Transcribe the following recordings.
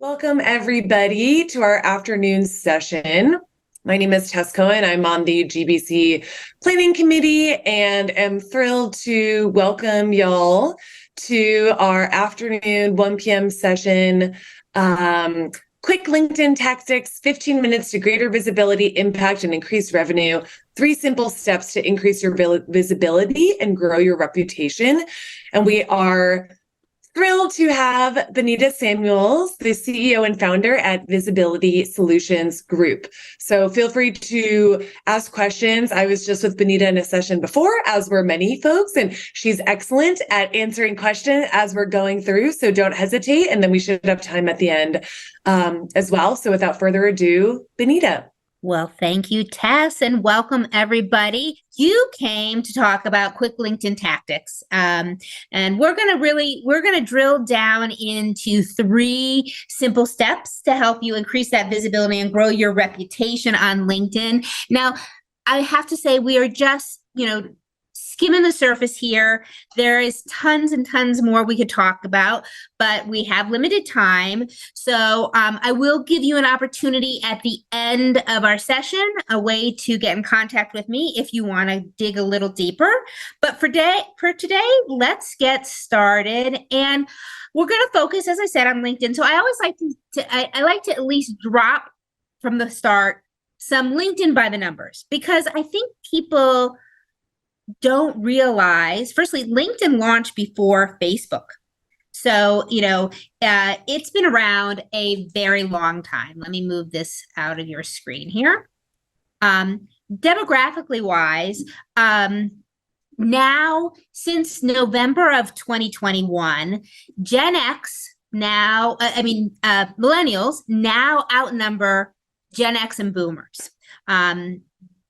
Welcome, everybody, to our afternoon session. My name is Tess Cohen. I'm on the GBC Planning Committee and am thrilled to welcome y'all to our afternoon 1 p.m. session. Quick LinkedIn tactics, 15 minutes to greater visibility, impact, and increase revenue. 3 simple steps to increase your visibility and grow your reputation. And we are thrilled to have Benita Samuels, the CEO and founder at Visibility Solutions Group. So feel free to ask questions. I was just with Benita in a session before, as were many folks, and she's excellent at answering questions as we're going through. So don't hesitate. And then we should have time at the end as well. So without further ado, Benita. Well, thank you, Tess, and welcome everybody. You came to talk about quick LinkedIn tactics. And we're going to drill down into 3 simple steps to help you increase that visibility and grow your reputation on LinkedIn. Now, I have to say we are just, skimming the surface here. There is tons and tons more we could talk about, but we have limited time. So I will give you an opportunity at the end of our session, a way to get in contact with me if you want to dig a little deeper. But for today, let's get started. And we're going to focus, as I said, on LinkedIn. So I always like I like to at least drop from the start some LinkedIn by the numbers, because I think people don't realize, firstly, LinkedIn launched before Facebook. So, it's been around a very long time. Let me move this out of your screen here. Demographically wise, now since November of 2021, Gen X millennials now outnumber Gen X and boomers.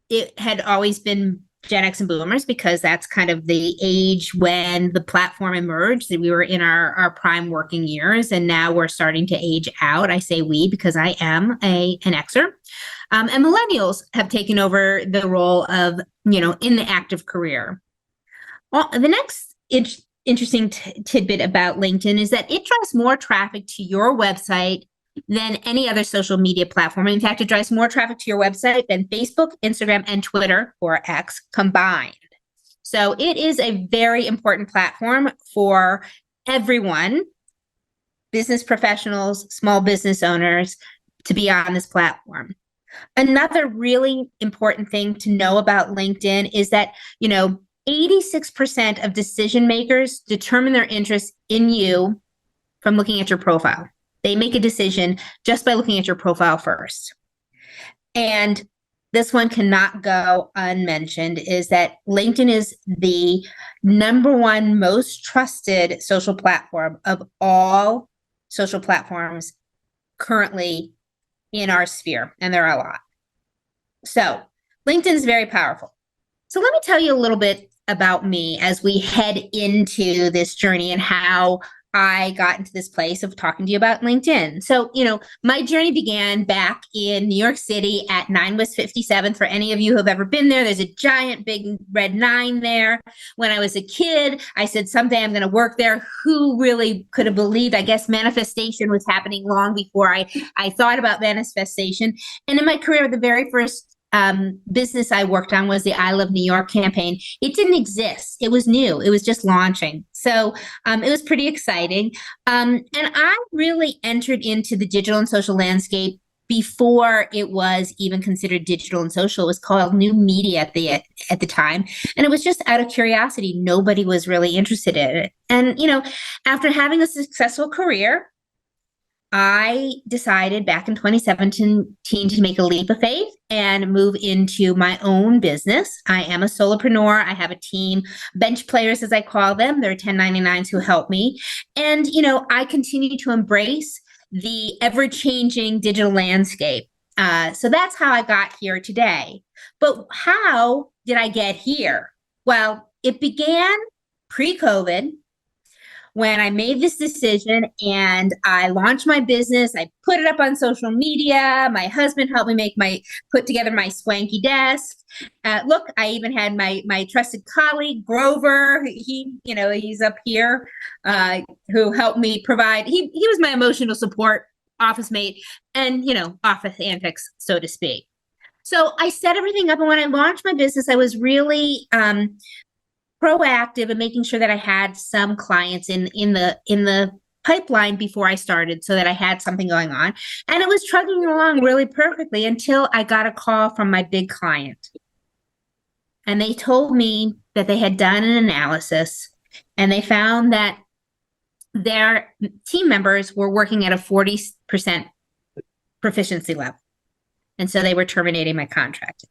It had always been Gen X and boomers because that's kind of the age when the platform emerged, that we were in our prime working years, and now we're starting to age out. I say we because I am an Xer. And millennials have taken over the role of, in the active career. Well, the next interesting tidbit about LinkedIn is that it drives more traffic to your website than any other social media platform. In fact, it drives more traffic to your website than Facebook, Instagram, and Twitter, or X, combined. So it is a very important platform for everyone, business professionals, small business owners, to be on this platform. Another really important thing to know about LinkedIn is that, 86% of decision makers determine their interest in you from looking at your profile. They make a decision just by looking at your profile first. And this one cannot go unmentioned, is that LinkedIn is the #1 most trusted social platform of all social platforms currently in our sphere. And there are a lot. So LinkedIn is very powerful. So let me tell you a little bit about me as we head into this journey and how I got into this place of talking to you about LinkedIn. So, my journey began back in New York City at 9 West 57th. For any of you who have ever been there, there's a giant big red 9 there. When I was a kid, I said, someday I'm going to work there. Who really could have believed? I guess manifestation was happening long before I thought about manifestation. And in my career, the very first business I worked on was the I Love New York campaign. It didn't exist. It was new. It was just launching. So it was pretty exciting. And I really entered into the digital and social landscape before it was even considered digital and social. It was called new media at the time. And it was just out of curiosity. Nobody was really interested in it. And, after having a successful career, I decided back in 2017 to make a leap of faith and move into my own business. I am a solopreneur. I have a team, bench players, as I call them. They're 1099s who help me. And, I continue to embrace the ever-changing digital landscape. So that's how I got here today. But how did I get here? Well, it began pre-COVID, when I made this decision and I launched my business. I put it up on social media. My husband helped me put together my swanky desk. Look, I even had my trusted colleague, Grover. He's up here, who helped me provide. He was my emotional support office mate and, office antics, so to speak. So I set everything up. And when I launched my business, I was really proactive in making sure that I had some clients in the pipeline before I started so that I had something going on. And it was trucking along really perfectly until I got a call from my big client. And they told me that they had done an analysis and they found that their team members were working at a 40% proficiency level. And so they were terminating my contract.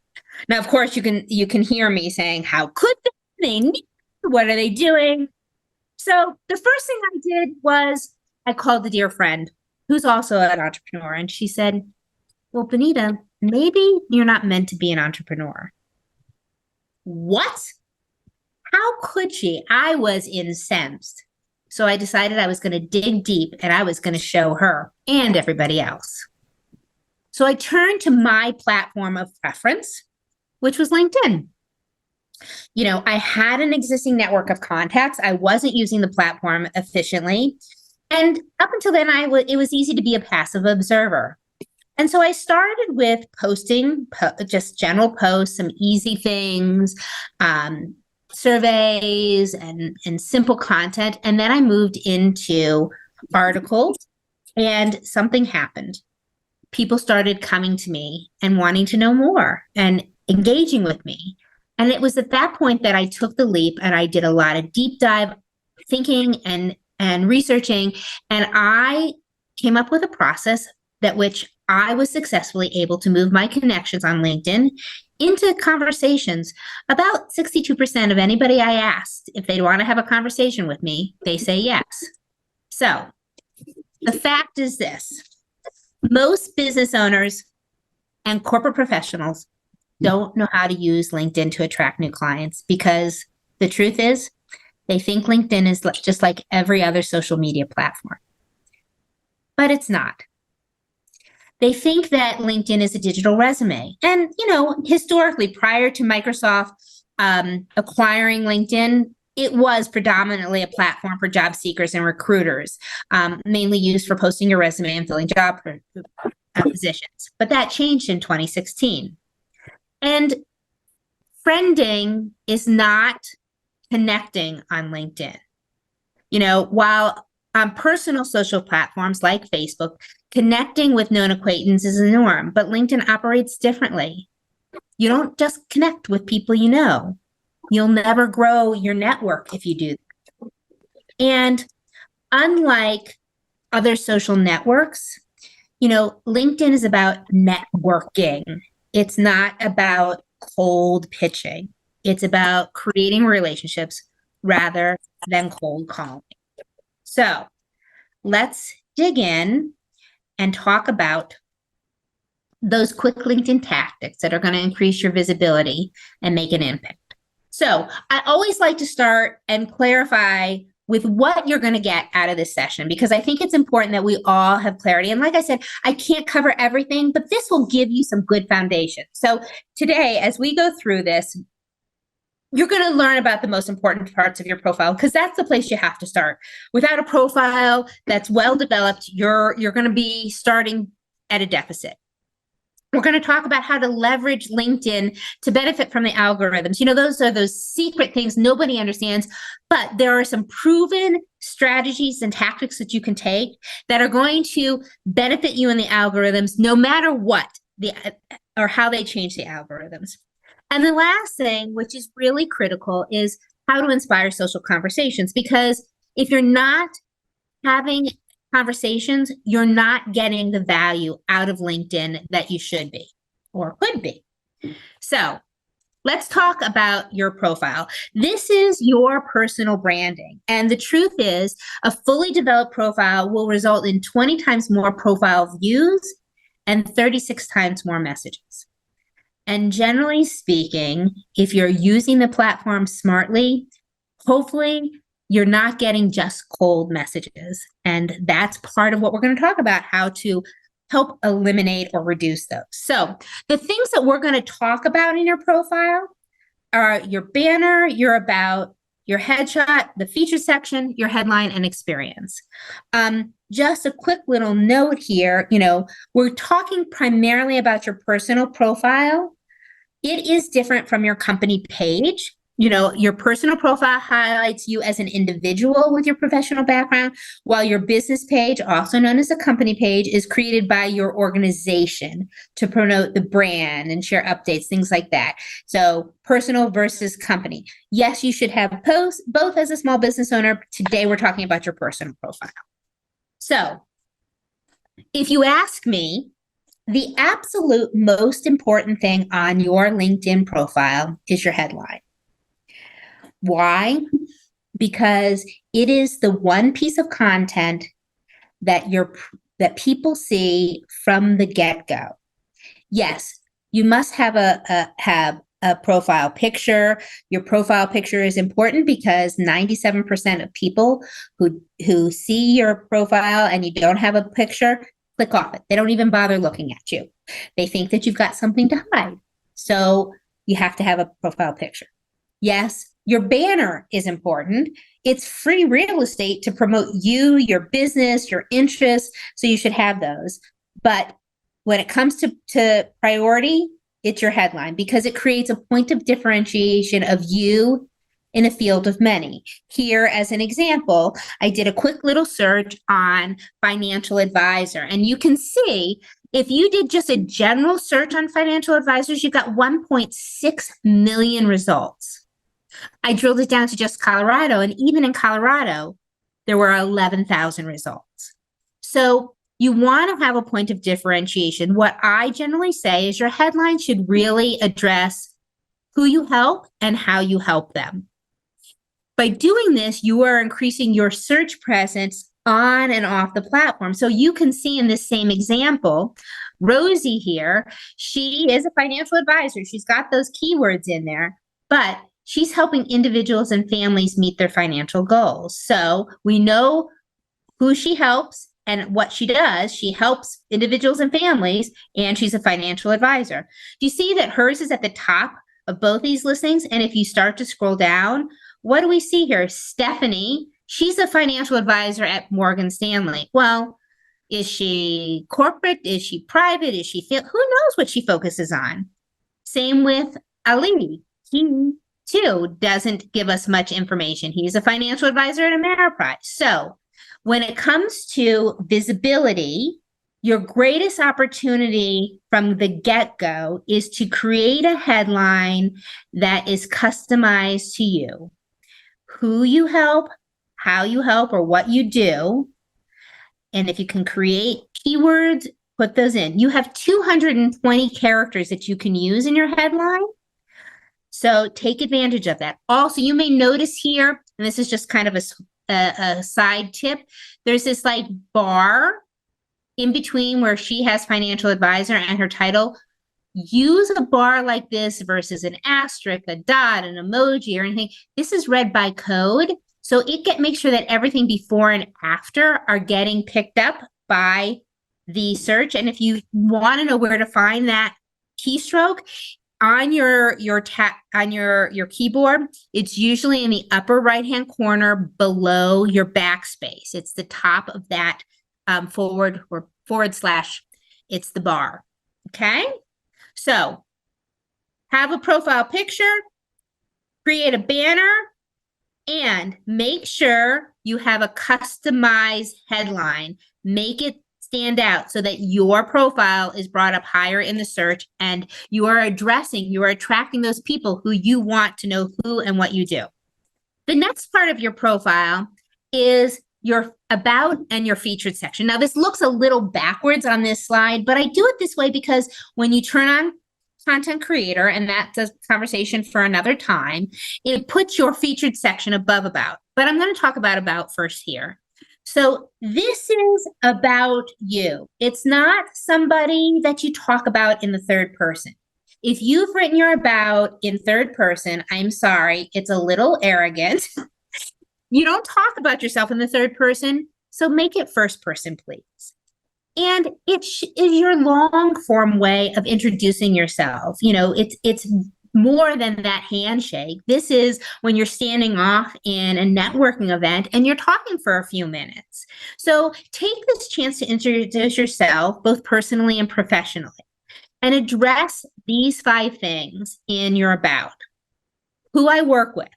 Now, of course, you can hear me saying, how could they? What are they doing? So the first thing I did was I called a dear friend who's also an entrepreneur. And she said, well, Benita, maybe you're not meant to be an entrepreneur. What? How could she? I was incensed. So I decided I was going to dig deep and I was going to show her and everybody else. So I turned to my platform of preference, which was LinkedIn. I had an existing network of contacts. I wasn't using the platform efficiently. And up until then, it was easy to be a passive observer. And so I started with posting just general posts, some easy things, surveys and simple content. And then I moved into articles and something happened. People started coming to me and wanting to know more and engaging with me. And it was at that point that I took the leap and I did a lot of deep dive thinking and researching. And I came up with a process that which I was successfully able to move my connections on LinkedIn into conversations. About 62% of anybody I asked if they'd want to have a conversation with me, they say yes. So the fact is this: most business owners and corporate professionals don't know how to use LinkedIn to attract new clients because the truth is they think LinkedIn is just like every other social media platform. But it's not. They think that LinkedIn is a digital resume. And, historically, prior to Microsoft acquiring LinkedIn, it was predominantly a platform for job seekers and recruiters, mainly used for posting your resume and filling job positions. But that changed in 2016. And friending is not connecting on LinkedIn. While on personal social platforms like Facebook, connecting with known acquaintances is a norm, but LinkedIn operates differently. You don't just connect with people you know. You'll never grow your network if you do that. And unlike other social networks, LinkedIn is about networking. It's not about cold pitching. It's about creating relationships rather than cold calling. So let's dig in and talk about those quick LinkedIn tactics that are going to increase your visibility and make an impact. So I always like to start and clarify with what you're going to get out of this session, because I think it's important that we all have clarity. And like I said, I can't cover everything, but this will give you some good foundation. So today, as we go through this, you're going to learn about the most important parts of your profile, because that's the place you have to start. Without a profile that's well developed, you're going to be starting at a deficit. We're going to talk about how to leverage LinkedIn to benefit from the algorithms. Those are those secret things nobody understands, but there are some proven strategies and tactics that you can take that are going to benefit you in the algorithms, no matter what or how they change the algorithms. And the last thing, which is really critical, is how to inspire social conversations. Because if you're not having conversations, you're not getting the value out of LinkedIn that you should be or could be. So let's talk about your profile. This is your personal branding. And the truth is, a fully developed profile will result in 20 times more profile views and 36 times more messages. And generally speaking, if you're using the platform smartly, hopefully you're not getting just cold messages. And that's part of what we're going to talk about, how to help eliminate or reduce those. So the things that we're going to talk about in your profile are your banner, your about, your headshot, the feature section, your headline, and experience. just a quick little note here, we're talking primarily about your personal profile. It is different from your company page. Your personal profile highlights you as an individual with your professional background, while your business page, also known as a company page, is created by your organization to promote the brand and share updates, things like that. So personal versus company. Yes, you should have posts both as a small business owner. Today, we're talking about your personal profile. So if you ask me, the absolute most important thing on your LinkedIn profile is your headline. Why? Because it is the one piece of content that people see from the get-go. Yes, you must have a profile picture. Your profile picture is important because 97% of people who see your profile and you don't have a picture click off it. They don't even bother looking at you. They think that you've got something to hide. So you have to have a profile picture. Yes, your banner is important. It's free real estate to promote you, your business, your interests. So you should have those. But when it comes to priority, it's your headline because it creates a point of differentiation of you in a field of many. Here, as an example, I did a quick little search on financial advisor, and you can see if you did just a general search on financial advisors, you got 1.6 million results. I drilled it down to just Colorado, and even in Colorado, there were 11,000 results. So you want to have a point of differentiation. What I generally say is your headline should really address who you help and how you help them. By doing this, you are increasing your search presence on and off the platform. So you can see in this same example, Rosie here, she is a financial advisor. She's got those keywords in there, but she's helping individuals and families meet their financial goals. So we know who she helps and what she does. She helps individuals and families, and she's a financial advisor. Do you see that hers is at the top of both these listings? And if you start to scroll down, what do we see here? Stephanie, she's a financial advisor at Morgan Stanley. Well, is she corporate? Is she private? Is she who knows what she focuses on? Same with Ali. He too doesn't give us much information. He's a financial advisor at Ameriprise. So when it comes to visibility, your greatest opportunity from the get-go is to create a headline that is customized to you. Who you help, how you help, or what you do. And if you can create keywords, put those in. You have 220 characters that you can use in your headline. So take advantage of that. Also, you may notice here, and this is just kind of a side tip, there's this like bar in between where she has financial advisor and her title. Use a bar like this versus an asterisk, a dot, an emoji, or anything. This is read by code. So make sure that everything before and after are getting picked up by the search. And if you want to know where to find that keystroke on your keyboard, it's usually in the upper right-hand corner below your backspace. It's the top of that forward slash. It's the bar. Okay. So have a profile picture, create a banner, and make sure you have a customized headline. Make it stand out so that your profile is brought up higher in the search and you are attracting those people who you want to know who and what you do. The next part of your profile is your about and your featured section. Now, this looks a little backwards on this slide, but I do it this way because when you turn on content creator, and that's a conversation for another time, it puts your featured section above about. But I'm going to talk about first here. So this is about you. It's not somebody that you talk about in the third person. If you've written your about in third person, I'm sorry, it's a little arrogant. You don't talk about yourself in the third person, so make it first person, please. And it is your long form way of introducing yourself. It's more than that handshake. This is when you're standing off in a networking event and you're talking for a few minutes. So take this chance to introduce yourself, both personally and professionally, and address these 5 things in your about. Who I work with.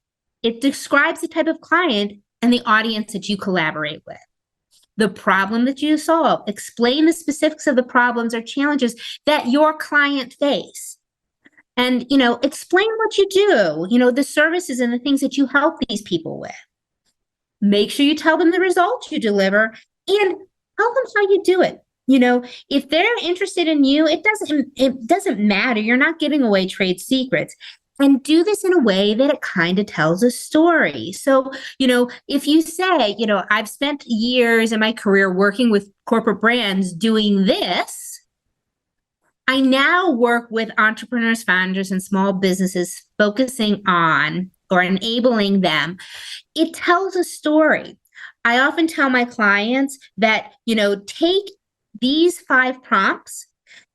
It describes the type of client and the audience that you collaborate with. The problem that you solve. Explain the specifics of the problems or challenges that your client face. And, explain what you do, the services and the things that you help these people with. Make sure you tell them the results you deliver and tell them how you do it. If they're interested in you, it doesn't matter. You're not giving away trade secrets. And do this in a way that it kind of tells a story. So, if you say, I've spent years in my career working with corporate brands doing this, I now work with entrepreneurs, founders, and small businesses focusing on or enabling them. It tells a story. I often tell my clients that, take these 5 prompts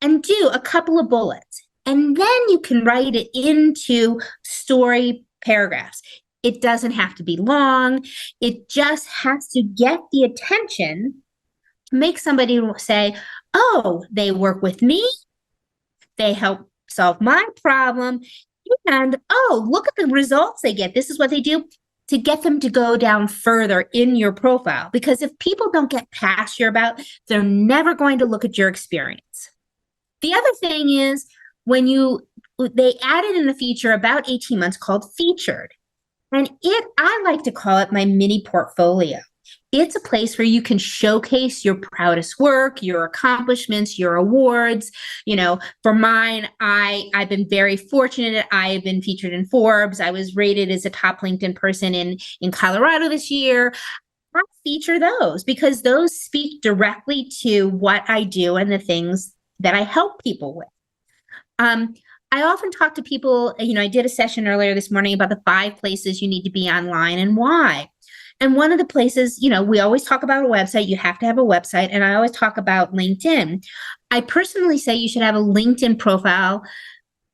and do a couple of bullets. And then you can write it into story paragraphs. It doesn't have to be long. It just has to get the attention to make somebody say, oh, they work with me. They help solve my problem. And, oh, look at the results they get. This is what they do, to get them to go down further in your profile. Because if people don't get past your about, they're never going to look at your experience. The other thing is, they added in a feature about 18 months called Featured. And I like to call it my mini portfolio. It's a place where you can showcase your proudest work, your accomplishments, your awards. For mine, I've been very fortunate. I've been featured in Forbes. I was rated as a top LinkedIn person in Colorado this year. I feature those because those speak directly to what I do and the things that I help people with. I often talk to people, I did a session earlier this morning about the 5 places you need to be online and why. And one of the places, we always talk about a website. You have to have a website. And I always talk about LinkedIn. I personally say you should have a LinkedIn profile,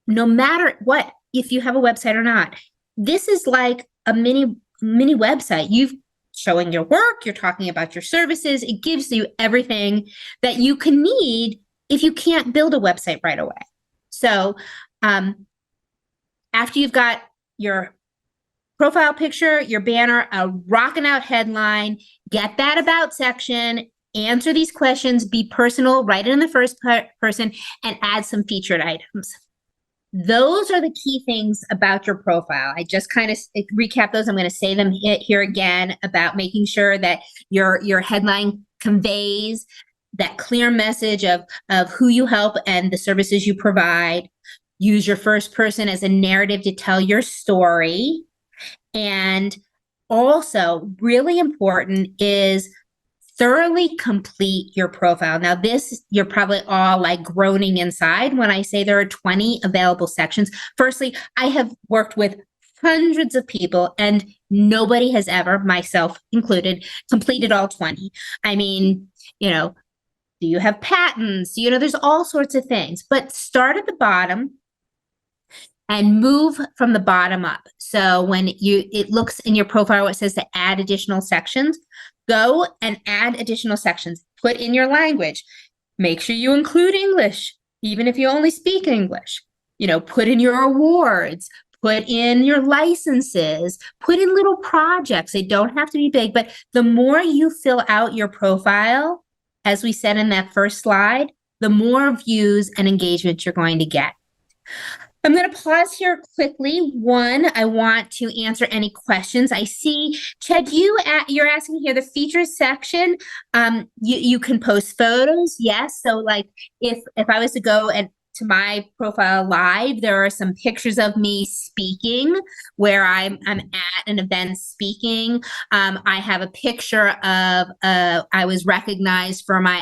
no matter what, if you have a website or not. This is like a mini website. You've showing your work. You're talking about your services. It gives you everything that you can need if you can't build a website right away. So after you've got your profile picture, your banner, a rocking out headline, get that about section, answer these questions, be personal, write it in the first person, and add some featured items. Those are the key things about your profile. I just kind of recap those. I'm going to say them here again about making sure that your headline conveys that clear message of who you help and the services you provide. Use your first person as a narrative to tell your story. And also, really important is thoroughly complete your profile. Now, this, you're probably all like groaning inside when I say there are 20 available sections. Firstly, I have worked with hundreds of people and nobody has ever, myself included, completed all 20. I mean, do you have patents? There's all sorts of things, but start at the bottom and move from the bottom up. So when it looks in your profile, it says to add additional sections, go and add additional sections. Put in your language. Make sure you include English, even if you only speak English. Put in your awards, put in your licenses, put in little projects. They don't have to be big, but the more you fill out your profile, as we said in that first slide, the more views and engagement you're going to get. I'm going to pause here quickly. One, I want to answer any questions. I see, Chad, you're asking here the features section. You can post photos. Yes. So like if I was to go to my profile live, there are some pictures of me speaking where I'm at an event speaking. I have a picture of I was recognized for my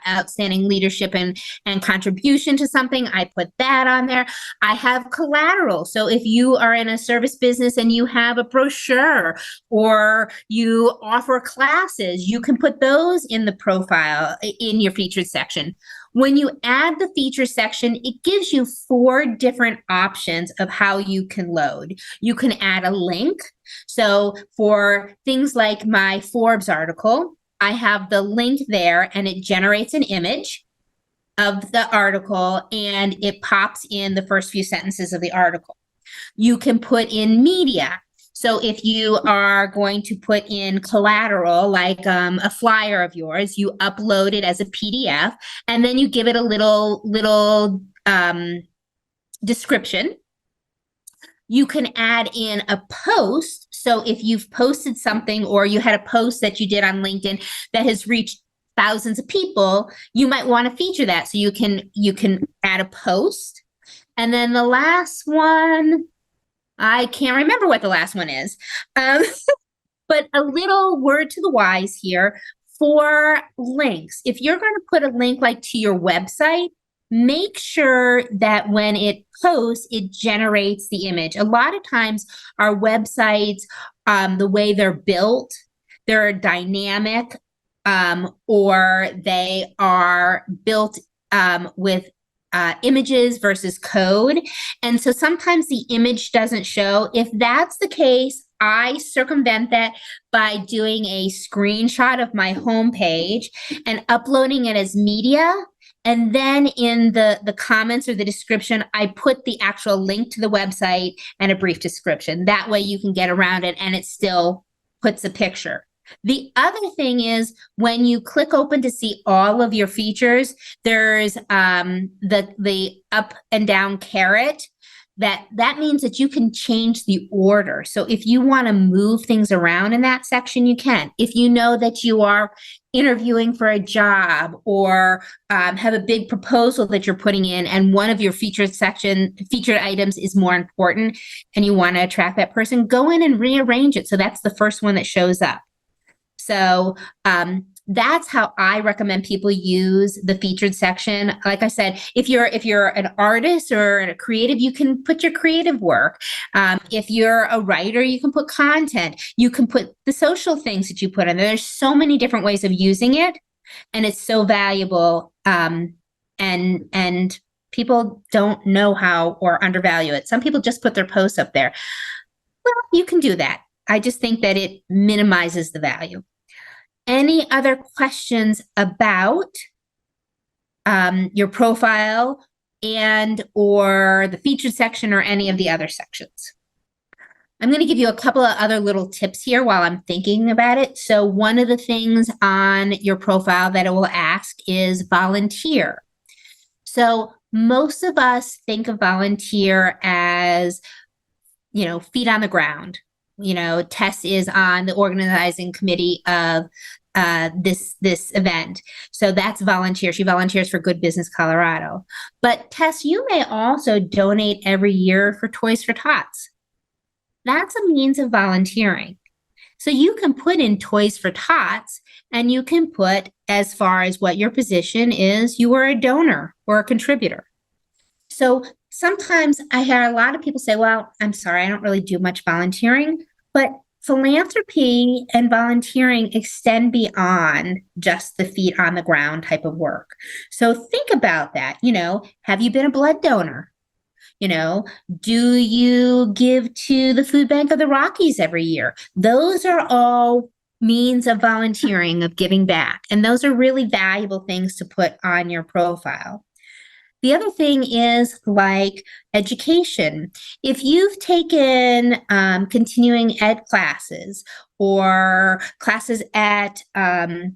outstanding leadership and contribution to something. I put that on there. I have collateral. So if you are in a service business and you have a brochure or you offer classes, you can put those in the profile in your featured section. When you add the feature section section, it gives you 4 different options of how you can load. You can add a link. So for things like my Forbes article, I have the link there and it generates an image of the article and it pops in the first few sentences of the article. You can put in media. So if you are going to put in collateral, like a flyer of yours, you upload it as a PDF, and then you give it a little description. You can add in a post. So if you've posted something or you had a post that you did on LinkedIn that has reached thousands of people, you might want to feature that. So you can add a post. And then the last one, I can't remember what the last one is. But a little word to the wise here for links. If you're going to put a link like to your website, make sure that when it posts, it generates the image. A lot of times our websites, the way they're built, they're dynamic, or they are built with images versus code. And so sometimes the image doesn't show. If that's the case, I circumvent that by doing a screenshot of my homepage and uploading it as media. And then in the comments or the description, I put the actual link to the website and a brief description. That way you can get around it and it still puts a picture. The other thing is when you click open to see all of your features, there's the up and down caret. That means that you can change the order. So if you want to move things around in that section, you can. If you know that you are interviewing for a job or have a big proposal that you're putting in and one of your featured items is more important and you want to attract that person, go in and rearrange it. So that's the first one that shows up. So that's how I recommend people use the featured section. Like I said, if you're an artist or a creative, you can put your creative work. If you're a writer, you can put content. You can put the social things that you put in there. There's so many different ways of using it, and it's so valuable. And people don't know how or undervalue it. Some people just put their posts up there. Well, you can do that. I just think that it minimizes the value. Any other questions about your profile and or the featured section or any of the other sections? I'm going to give you a couple of other little tips here while I'm thinking about it. So one of the things on your profile that it will ask is volunteer. So most of us think of volunteer as, feet on the ground. Tess is on the organizing committee of this event. So that's volunteer. She volunteers for Good Business Colorado. But Tess, you may also donate every year for Toys for Tots. That's a means of volunteering. So you can put in Toys for Tots and you can put as far as what your position is, you are a donor or a contributor. So sometimes I hear a lot of people say, well, I'm sorry, I don't really do much volunteering, but philanthropy and volunteering extend beyond just the feet on the ground type of work. So think about that. Have you been a blood donor? Do you give to the food bank of the Rockies every year? Those are all means of volunteering, of giving back. And those are really valuable things to put on your profile. The other thing is like education. If you've taken continuing ed classes or classes at Colorado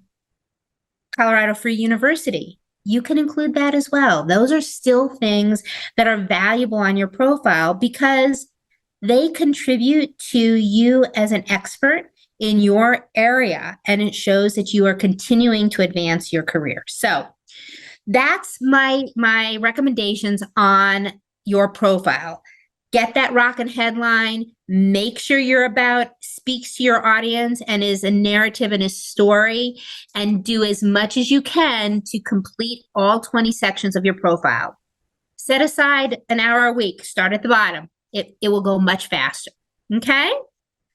Free University, you can include that as well. Those are still things that are valuable on your profile because they contribute to you as an expert in your area, and it shows that you are continuing to advance your career. So that's my recommendations on your profile. Get that rockin' headline. Make sure your about speaks to your audience and is a narrative and a story, and do as much as you can to complete all 20 sections of your profile. Set aside an hour a week. Start at the bottom. It will go much faster. Okay?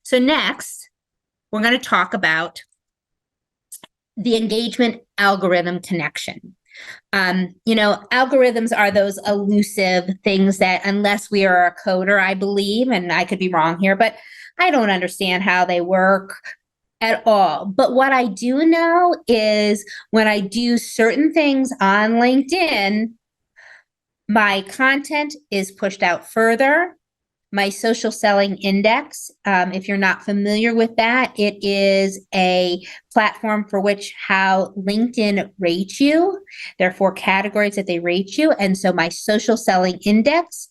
So next, we're going to talk about the engagement algorithm connection. Algorithms are those elusive things that, unless we are a coder, I believe, and I could be wrong here, but I don't understand how they work at all. But what I do know is when I do certain things on LinkedIn, my content is pushed out further. My social selling index, if you're not familiar with that, it is a platform for which how LinkedIn rates you. There are 4 categories that they rate you. And so my social selling index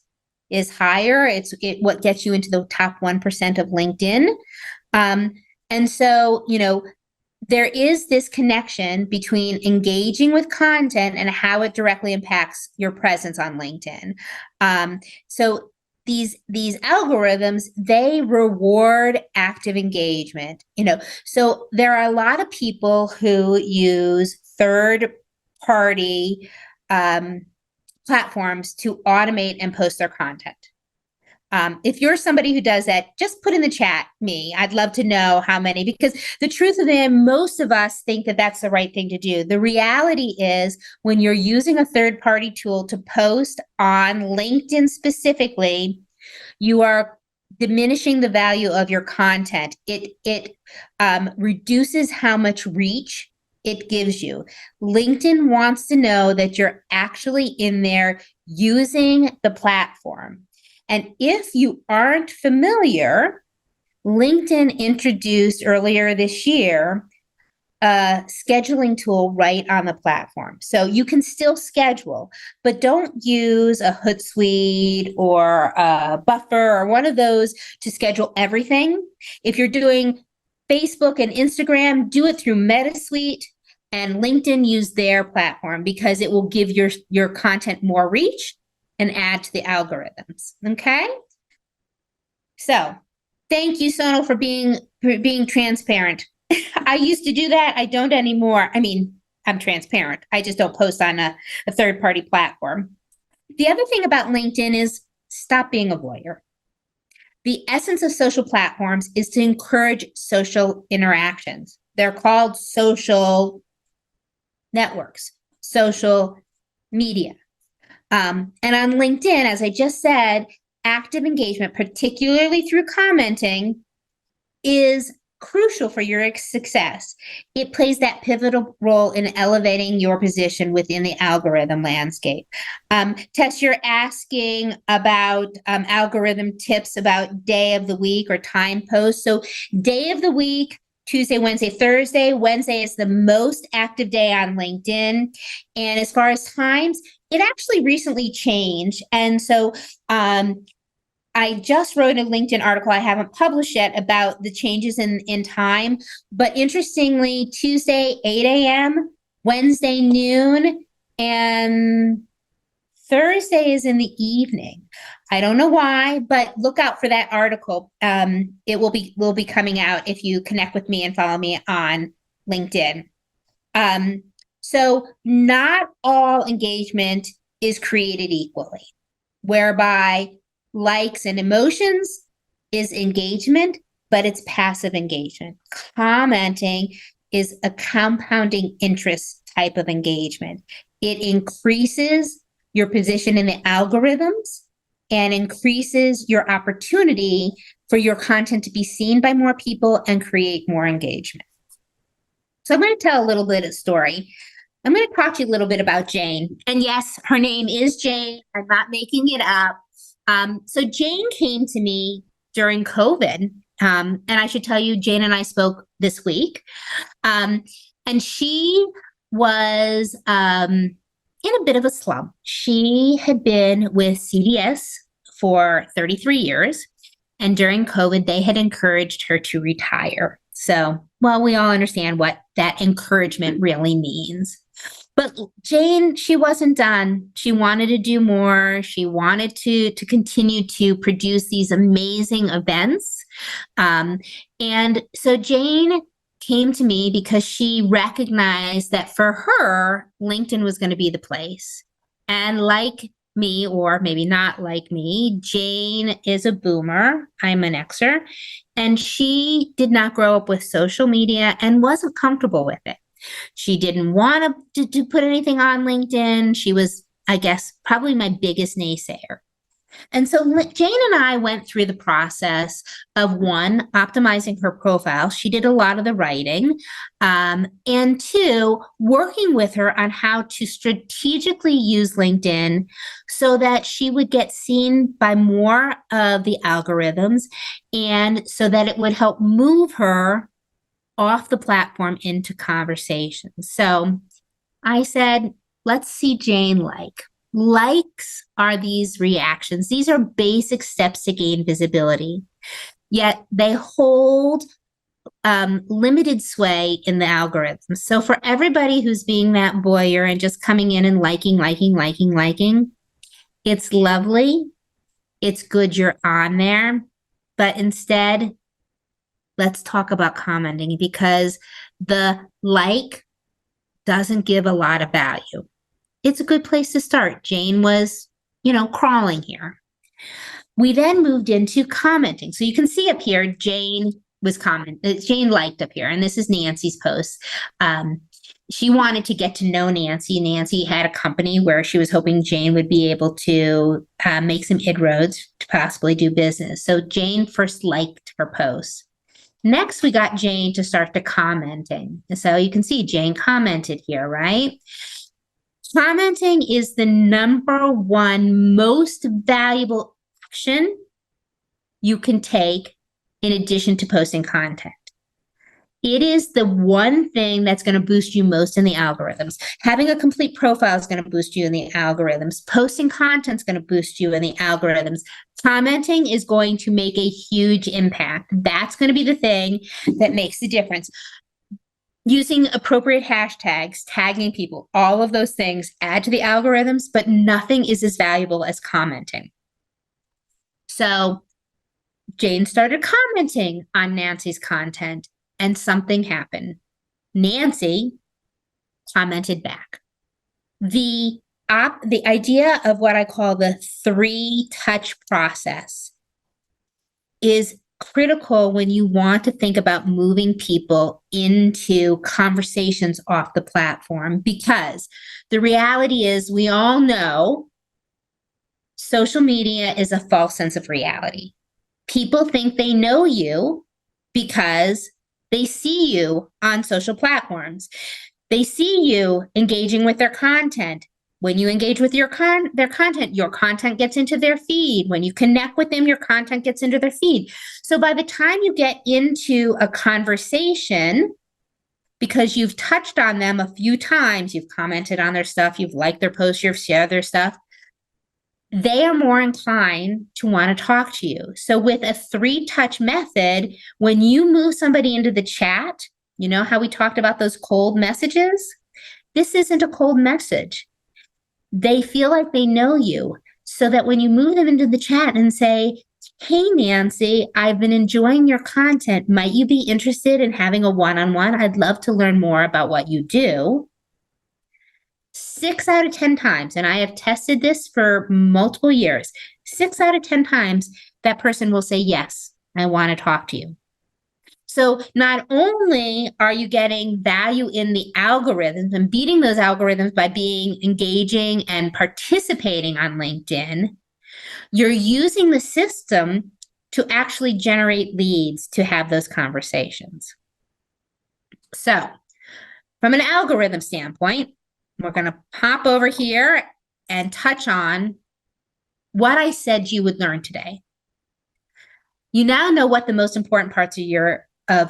is higher. It's what gets you into the top 1% of LinkedIn. And so, there is this connection between engaging with content and how it directly impacts your presence on LinkedIn. So these algorithms, they reward active engagement. So there are a lot of people who use third party platforms to automate and post their content. If you're somebody who does that, just put in the chat me. I'd love to know how many, because the truth of it, most of us think that that's the right thing to do. The reality is when you're using a third-party tool to post on LinkedIn specifically, you are diminishing the value of your content. It reduces how much reach it gives you. LinkedIn wants to know that you're actually in there using the platform. And if you aren't familiar, LinkedIn introduced earlier this year a scheduling tool right on the platform. So you can still schedule, but don't use a Hootsuite or a Buffer or one of those to schedule everything. If you're doing Facebook and Instagram, do it through MetaSuite, and LinkedIn use their platform because it will give your content more reach and add to the algorithms. Okay. So thank you, Sonal, for being transparent. I used to do that. I don't anymore. I mean, I'm transparent. I just don't post on a third-party platform. The other thing about LinkedIn is stop being a voyeur. The essence of social platforms is to encourage social interactions. They're called social networks, social media. And on LinkedIn, as I just said, active engagement, particularly through commenting, is crucial for your success. It plays that pivotal role in elevating your position within the algorithm landscape. Tess, you're asking about algorithm tips about day of the week or time posts. So day of the week, Tuesday, Wednesday, Thursday. Wednesday is the most active day on LinkedIn. And as far as times, it actually recently changed. And so I just wrote a LinkedIn article I haven't published yet about the changes in time. But interestingly, Tuesday, 8 a.m., Wednesday, noon, and Thursday is in the evening. I don't know why, but look out for that article. It will be coming out if you connect with me and follow me on LinkedIn. So not all engagement is created equally, whereby likes and emotions is engagement, but it's passive engagement. Commenting is a compounding interest type of engagement. It increases your position in the algorithms and increases your opportunity for your content to be seen by more people and create more engagement. So I'm going to tell a little bit of story. I'm going to talk to you a little bit about Jane. And yes, her name is Jane. I'm not making it up. So Jane came to me during COVID. And I should tell you, Jane and I spoke this week. And she was in a bit of a slump. She had been with CDS for 33 years. And during COVID, they had encouraged her to retire. So, well, we all understand what that encouragement really means. But Jane, she wasn't done. She wanted to do more. She wanted to continue to produce these amazing events. And so Jane came to me because she recognized that for her, LinkedIn was going to be the place. And like me, or maybe not like me, Jane is a boomer. I'm an Xer. And she did not grow up with social media and wasn't comfortable with it. She didn't want to put anything on LinkedIn. She was, I guess, probably my biggest naysayer. And so Jane and I went through the process of one, optimizing her profile. She did a lot of the writing. And two, working with her on how to strategically use LinkedIn so that she would get seen by more of the algorithms and so that it would help move her off the platform into conversations. So I said, let's see Jane like. Likes are these reactions. These are basic steps to gain visibility, yet they hold limited sway in the algorithm. So for everybody who's being that voyeur and just coming in and liking, it's lovely. It's good you're on there. But instead, let's talk about commenting, because the like doesn't give a lot of value. It's a good place to start. Jane was, crawling here. We then moved into commenting. So you can see up here, Jane liked up here, and this is Nancy's post. She wanted to get to know Nancy. Nancy had a company where she was hoping Jane would be able to make some inroads to possibly do business. So Jane first liked her post. Next, we got Jane to start to commenting. So you can see Jane commented here, right? Commenting is the number one most valuable action you can take in addition to posting content. It is the one thing that's going to boost you most in the algorithms. Having a complete profile is going to boost you in the algorithms. Posting content is going to boost you in the algorithms. Commenting is going to make a huge impact. That's going to be the thing that makes the difference. Using appropriate hashtags, tagging people, all of those things add to the algorithms, but nothing is as valuable as commenting. So Jane started commenting on Nancy's content, and something happened. Nancy commented back. The idea of what I call the 3-touch process is critical when you want to think about moving people into conversations off the platform, because the reality is we all know social media is a false sense of reality. People think they know you because they see you on social platforms. They see you engaging with their content. When you engage with their content gets into their feed. When you connect with them, your content gets into their feed. So by the time you get into a conversation, because you've touched on them a few times, you've commented on their stuff, you've liked their posts, you've shared their stuff, they are more inclined to want to talk to you. So with a 3-touch method, when you move somebody into the chat, you know how we talked about those cold messages? This isn't a cold message. They feel like they know you, so that when you move them into the chat and say, hey, Nancy, I've been enjoying your content. Might you be interested in having a one-on-one? I'd love to learn more about what you do. 6 out of 10 times, and I have tested this for multiple years, 6 out of 10 times, that person will say, yes, I want to talk to you. So not only are you getting value in the algorithms and beating those algorithms by being engaging and participating on LinkedIn, you're using the system to actually generate leads to have those conversations. So from an algorithm standpoint, we're going to pop over here and touch on what I said you would learn today. You now know what the most important parts of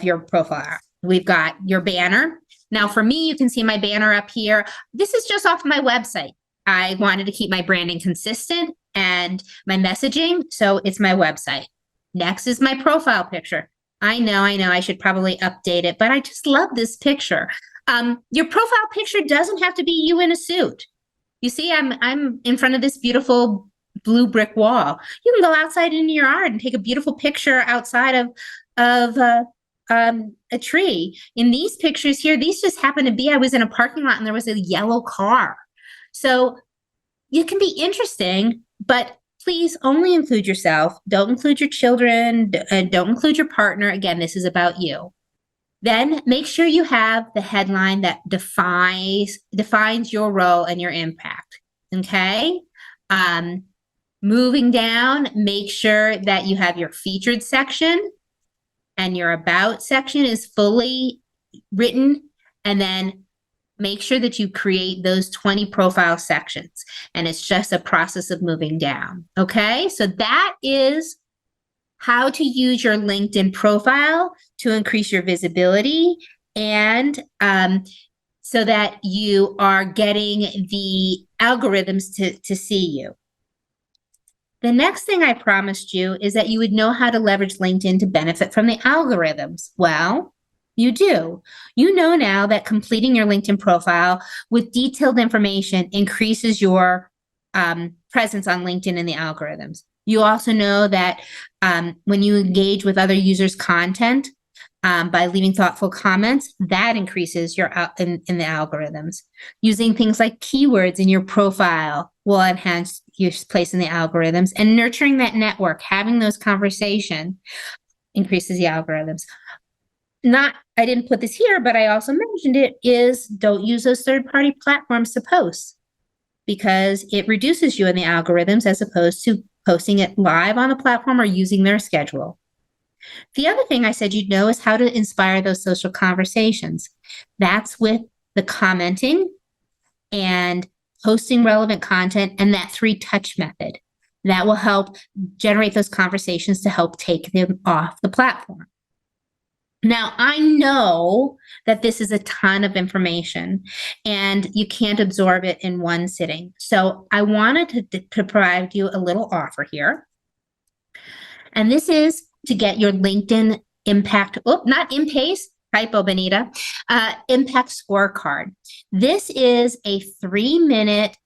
your profile are. We've got your banner. Now, for me, you can see my banner up here. This is just off my website. I wanted to keep my branding consistent and my messaging, so it's my website. Next is my profile picture. I know, I should probably update it, but I just love this picture. Your profile picture doesn't have to be you in a suit. You see, I'm in front of this beautiful blue brick wall. You can go outside in your yard and take a beautiful picture outside of a tree. In these pictures here, these just happen to be, I was in a parking lot and there was a yellow car. So you can be interesting, but please only include yourself. Don't include your children. Don't include your partner. Again, this is about you. Then make sure you have the headline that defines your role and your impact. Okay. Moving down, make sure that you have your featured section and your about section is fully written. And then make sure that you create those 20 profile sections. And it's just a process of moving down. Okay. So that is how to use your LinkedIn profile to increase your visibility and so that you are getting the algorithms to see you. The next thing I promised you is that you would know how to leverage LinkedIn to benefit from the algorithms. Well, you do. You know now that completing your LinkedIn profile with detailed information increases your presence on LinkedIn in the algorithms. You also know that when you engage with other users' content by leaving thoughtful comments, that increases your in the algorithms. Using things like keywords in your profile will enhance your place in the algorithms, and nurturing that network, having those conversations, increases the algorithms. I didn't put this here, but I also mentioned it, is don't use those third-party platforms to post because it reduces you in the algorithms as opposed to posting it live on the platform or using their schedule. The other thing I said you'd know is how to inspire those social conversations. That's with the commenting and posting relevant content and that 3-touch method. That will help generate those conversations to help take them off the platform. Now, I know that this is a ton of information and you can't absorb it in one sitting. So I wanted to provide you a little offer here. And this is to get your LinkedIn impact, not in-pace, typo, Benita, impact scorecard. This is a 3-minute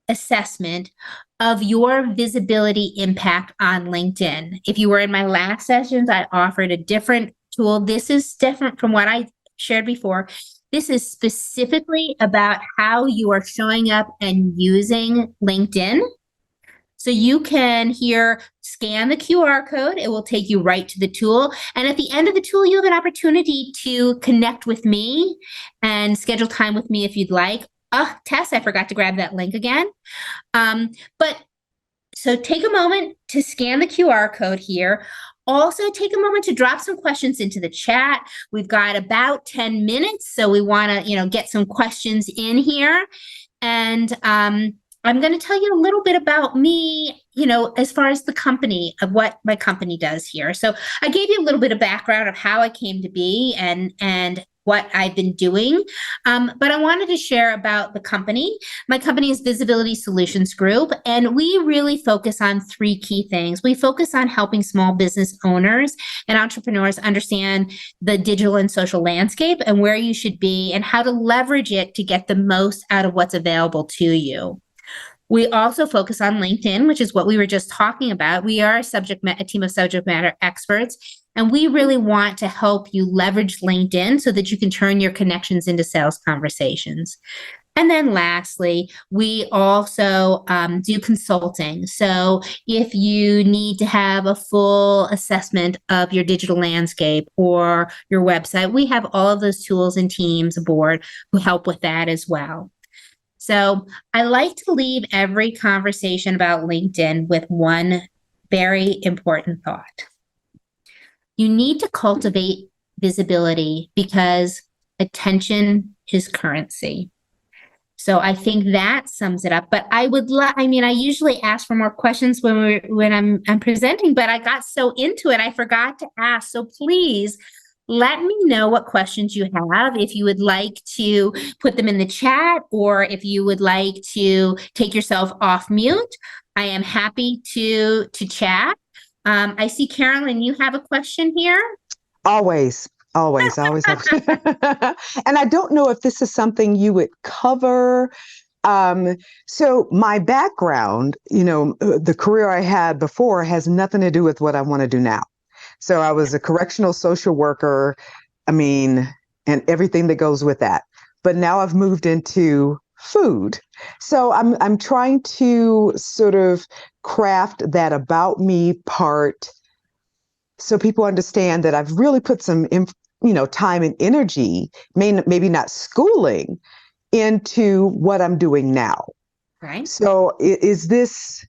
assessment of your visibility impact on LinkedIn. If you were in my last sessions, I offered a different tool. This is different from what I shared before. This is specifically about how you are showing up and using LinkedIn. So you can here scan the QR code. It will take you right to the tool. And at the end of the tool, you have an opportunity to connect with me and schedule time with me if you'd like. Tess, I forgot to grab that link again. So take a moment to scan the QR code here. Also, take a moment to drop some questions into the chat. We've got about 10 minutes, so we want to, get some questions in here. And I'm going to tell you a little bit about me, as far as the company, of what my company does here. So I gave you a little bit of background of how I came to be and what I've been doing. But I wanted to share about the company. My company is Visibility Solutions Group, and we really focus on 3 key things. We focus on helping small business owners and entrepreneurs understand the digital and social landscape and where you should be and how to leverage it to get the most out of what's available to you. We also focus on LinkedIn, which is what we were just talking about. We are a team of subject matter experts, and we really want to help you leverage LinkedIn so that you can turn your connections into sales conversations. And then lastly, we also do consulting. So if you need to have a full assessment of your digital landscape or your website, we have all of those tools and teams aboard who help with that as well. So I like to leave every conversation about LinkedIn with one very important thought. You need to cultivate visibility because attention is currency. So I think that sums it up. But I usually ask for more questions when I'm presenting, but I got so into it, I forgot to ask. So please let me know what questions you have. If you would like to put them in the chat, or if you would like to take yourself off mute, I am happy to chat. I see, Carolyn, you have a question here? Always have. And I don't know if this is something you would cover. So my background, the career I had before has nothing to do with what I want to do now. So I was a correctional social worker, and everything that goes with that. But now I've moved into food. So I'm trying to sort of craft that about me part so people understand that I've really put some time and energy, maybe not schooling, into what I'm doing now. Right. So is this,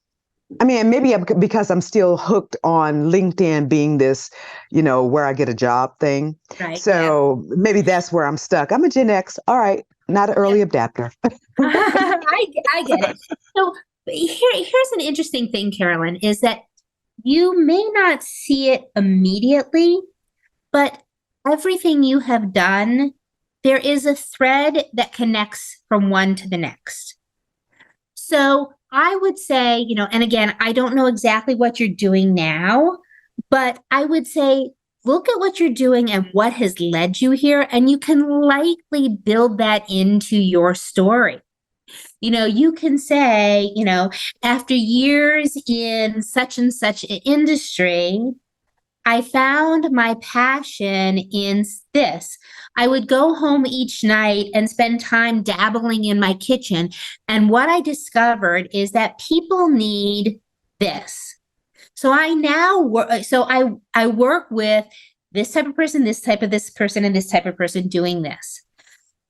I mean, maybe because I'm still hooked on LinkedIn being this, where I get a job thing. Right. So maybe that's where I'm stuck. I'm a Gen X. All right. Not an early adapter. I get it. So here's an interesting thing, Carolyn, is that you may not see it immediately, but everything you have done, there is a thread that connects from one to the next. So I would say, and again, I don't know exactly what you're doing now, but I would say, look at what you're doing and what has led you here, and you can likely build that into your story. You can say, after years in such and such an industry, I found my passion in this. I would go home each night and spend time dabbling in my kitchen. And what I discovered is that people need this. So I now work, I work with this type of person, this type of this person, and this type of person doing this.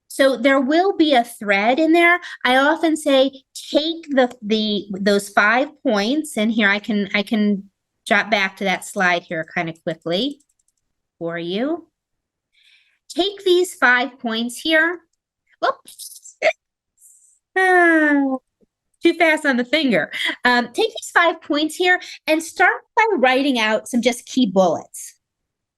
So there will be a thread in there. I often say, take those 5 points, and here I can drop back to that slide here kind of quickly for you. Take these 5 points here. Oops. Too fast on the finger. Take these 5 points here and start by writing out some just key bullets.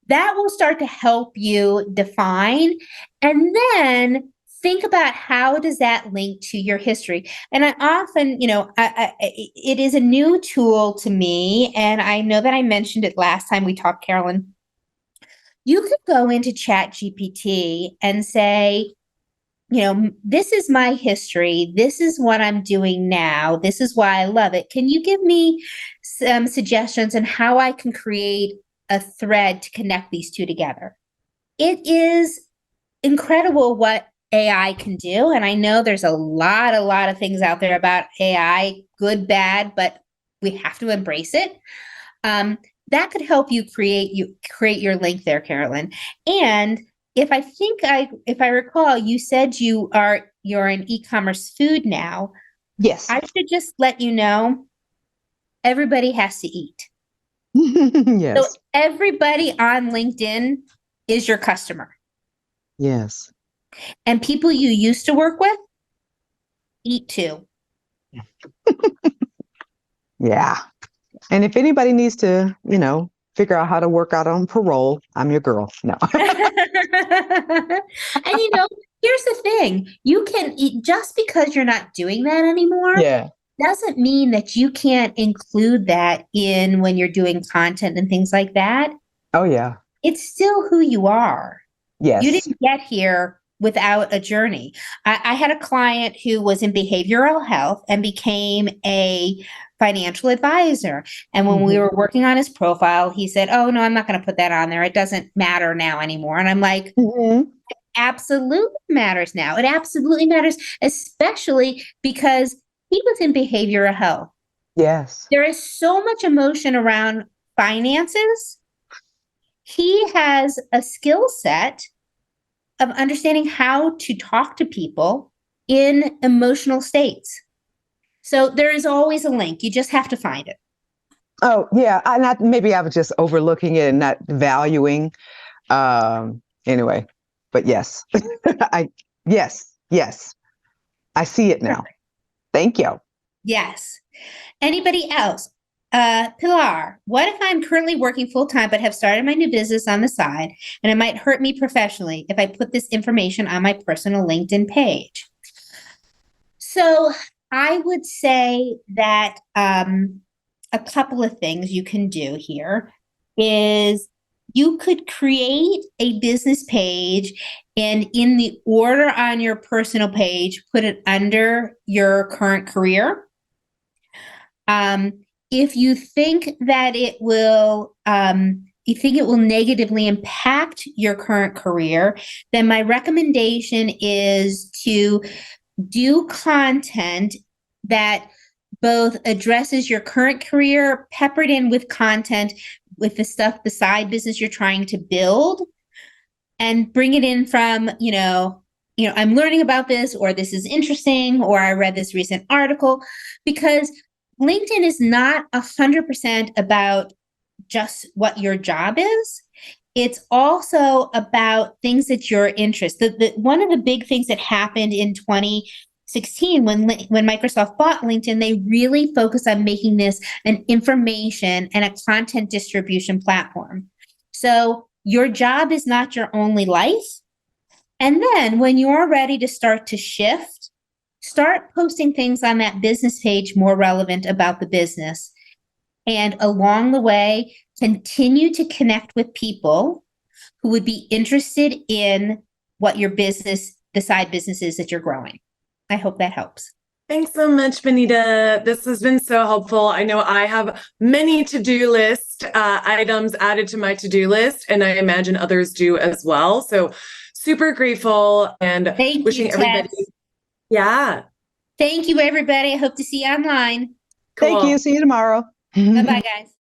That will start to help you define, and then think about how does that link to your history. And I often, it is a new tool to me, and I know that I mentioned it last time we talked, Carolyn. You could go into Chat GPT and say, this is my history. This is what I'm doing now. This is why I love it. Can you give me some suggestions on how I can create a thread to connect these two together? It is incredible what AI can do. And I know there's a lot of things out there about AI, good, bad, but we have to embrace it. That could help you create your link there, Carolyn. And if I recall, you said you're an e-commerce food now. Yes. I should just let you know, everybody has to eat. Yes. So everybody on LinkedIn is your customer. Yes. And people you used to work with eat too. Yeah. And if anybody needs to, figure out how to work out on parole, I'm your girl. No. And here's the thing. You can eat, just because you're not doing that anymore. Yeah. Doesn't mean that you can't include that in when you're doing content and things like that. Oh, yeah. It's still who you are. Yes. You didn't get here without a journey. I had a client who was in behavioral health and became a financial advisor. And when we were working on his profile, he said, "Oh, no, I'm not going to put that on there. It doesn't matter now anymore." And I'm like, it absolutely matters now. It absolutely matters, especially because he was in behavioral health. Yes. There is so much emotion around finances. He has a skill set of understanding how to talk to people in emotional states. So there is always a link. You just have to find it. Oh, yeah. Maybe I was just overlooking it and not valuing. Anyway, but yes, yes. I see it now. Perfect. Thank you. Yes. Anybody else? Pilar, what if I'm currently working full-time but have started my new business on the side, and it might hurt me professionally if I put this information on my personal LinkedIn page? So I would say that a couple of things you can do here is you could create a business page, and in the order on your personal page, put it under your current career. If you think that it will negatively impact your current career, then my recommendation is to do content that both addresses your current career, peppered in with content with the side business you're trying to build. and bring it in from, I'm learning about this, or this is interesting, or I read this recent article, because LinkedIn is not 100% about just what your job is. It's also about things that you're interested. One of the big things that happened in 2016 when Microsoft bought LinkedIn, they really focused on making this an information and a content distribution platform. So your job is not your only life. And then when you're ready to start to shift, start posting things on that business page more relevant about the business. And along the way, continue to connect with people who would be interested in what your business, the side business is that you're growing. I hope that helps. Thanks so much, Benita. This has been so helpful. I know I have many to-do list items added to my to-do list, and I imagine others do as well. So super grateful and wishing everybody. Yeah. Thank you, everybody. I hope to see you online. Cool. Thank you. See you tomorrow. Bye-bye, guys.